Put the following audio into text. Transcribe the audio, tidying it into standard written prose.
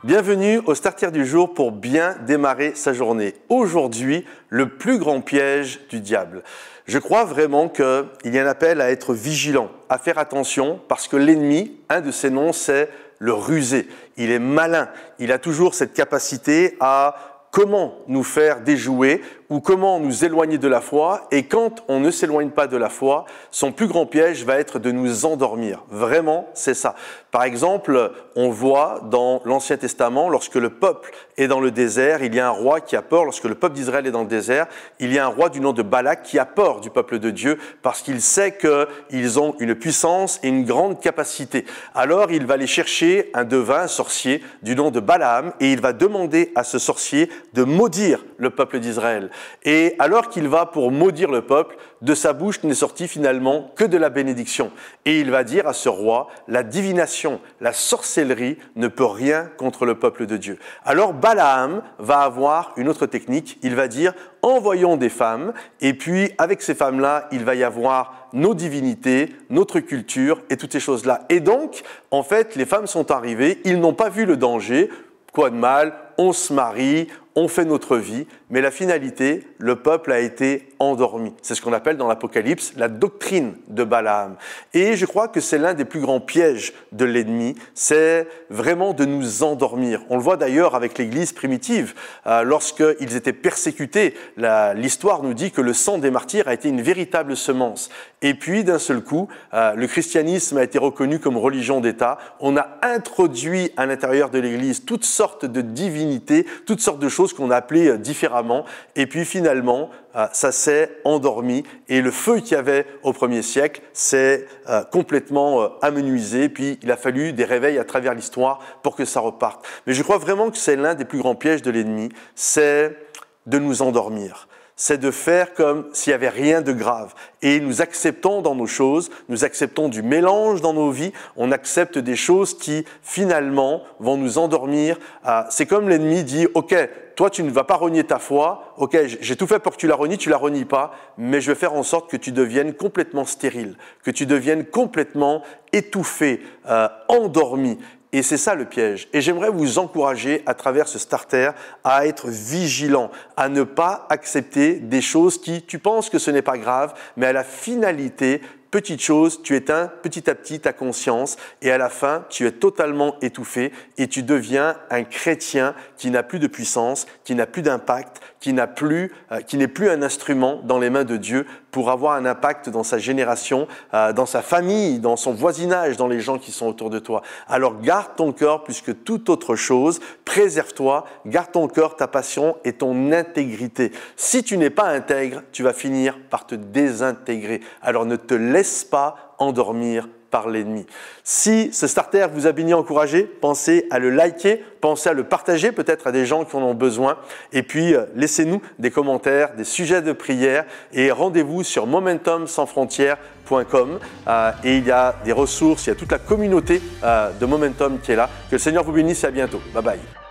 Bienvenue au Starter du jour pour bien démarrer sa journée. Aujourd'hui, le plus grand piège du diable. Je crois vraiment qu'il y a un appel à être vigilant, à faire attention parce que l'ennemi, un de ses noms, c'est le rusé. Il est malin, il a toujours cette capacité à comment nous faire déjouer ou comment nous éloigner de la foi. Et quand on ne s'éloigne pas de la foi, son plus grand piège va être de nous endormir. Vraiment, c'est ça. Par exemple, on voit dans l'Ancien Testament, lorsque le peuple est dans le désert, il y a un roi qui a peur. Lorsque le peuple d'Israël est dans le désert, il y a un roi du nom de Balak qui a peur du peuple de Dieu parce qu'il sait qu'ils ont une puissance et une grande capacité. Alors, il va aller chercher un devin, un sorcier du nom de Balaam et il va demander à ce sorcier de maudire le peuple d'Israël. Et alors qu'il va pour maudire le peuple, de sa bouche n'est sorti finalement que de la bénédiction. Et il va dire à ce roi, la divination, la sorcellerie ne peut rien contre le peuple de Dieu. Alors Balaam va avoir une autre technique, il va dire, envoyons des femmes, et puis avec ces femmes-là, il va y avoir nos divinités, notre culture et toutes ces choses-là. Et donc, en fait, les femmes sont arrivées, ils n'ont pas vu le danger, quoi de mal, on se marie, on fait notre vie, mais la finalité, le peuple a été endormi. C'est ce qu'on appelle dans l'Apocalypse la doctrine de Balaam. Et je crois que c'est l'un des plus grands pièges de l'ennemi, c'est vraiment de nous endormir. On le voit d'ailleurs avec l'Église primitive, lorsqu'ils étaient persécutés, l'histoire nous dit que le sang des martyrs a été une véritable semence. Et puis d'un seul coup, le christianisme a été reconnu comme religion d'État. On a introduit à l'intérieur de l'Église toutes sortes de divinités, toutes sortes de choses qu'on a appelées différemment. Et puis finalement, ça s'est endormi. Et le feu qu'il y avait au 1er siècle s'est complètement amenuisé. Puis il a fallu des réveils à travers l'histoire pour que ça reparte. Mais je crois vraiment que c'est l'un des plus grands pièges de l'ennemi, c'est de nous endormir. C'est de faire comme s'il n'y avait rien de grave. Et nous acceptons dans nos choses, nous acceptons du mélange dans nos vies, on accepte des choses qui, finalement, vont nous endormir. C'est comme l'ennemi dit, « Ok, toi, tu ne vas pas renier ta foi. Ok, j'ai tout fait pour que tu la renies pas, mais je vais faire en sorte que tu deviennes complètement stérile, que tu deviennes complètement étouffé, endormi. » Et c'est ça le piège. Et j'aimerais vous encourager à travers ce starter à être vigilant, à ne pas accepter des choses qui, tu penses que ce n'est pas grave, mais à la finalité, petite chose, tu éteins petit à petit ta conscience et à la fin, tu es totalement étouffé et tu deviens un chrétien qui n'a plus de puissance, qui n'a plus d'impact, qui n'est plus un instrument dans les mains de Dieu pour avoir un impact dans sa génération, dans sa famille, dans son voisinage, dans les gens qui sont autour de toi. Alors garde ton cœur plus que toute autre chose, préserve-toi, garde ton cœur, ta passion et ton intégrité. Si tu n'es pas intègre, tu vas finir par te désintégrer. Alors ne te laisse pas endormir par l'ennemi. Si ce starter vous a béni, encouragé, pensez à le liker, pensez à le partager peut-être à des gens qui en ont besoin. Et puis, laissez-nous des commentaires, des sujets de prière et rendez-vous sur momentumsansfrontières.com. Et il y a des ressources, il y a toute la communauté de Momentum qui est là. Que le Seigneur vous bénisse et à bientôt. Bye bye.